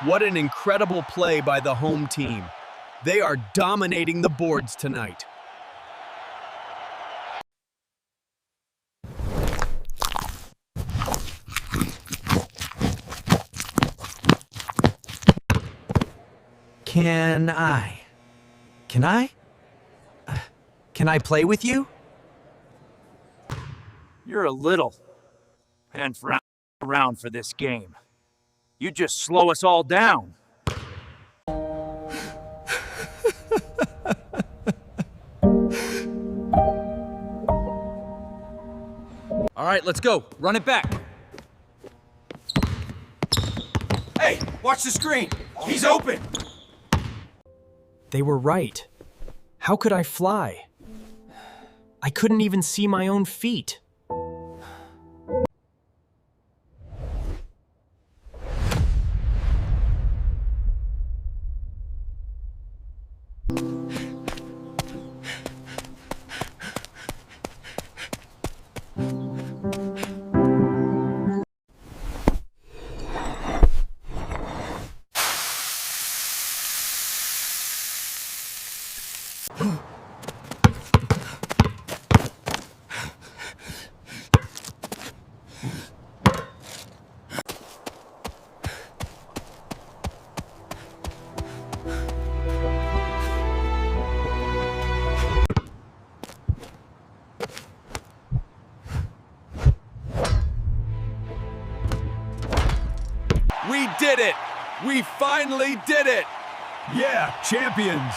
What an incredible play by the home team. They are dominating the boards tonight. Can I play with you? You're a little and around for this game. You just slow us all down. All right, let's go. Run it back. Hey, watch the screen. He's open. They were right. How could I fly? I couldn't even see my own feet. We did it! We finally did it! Yeah, champions!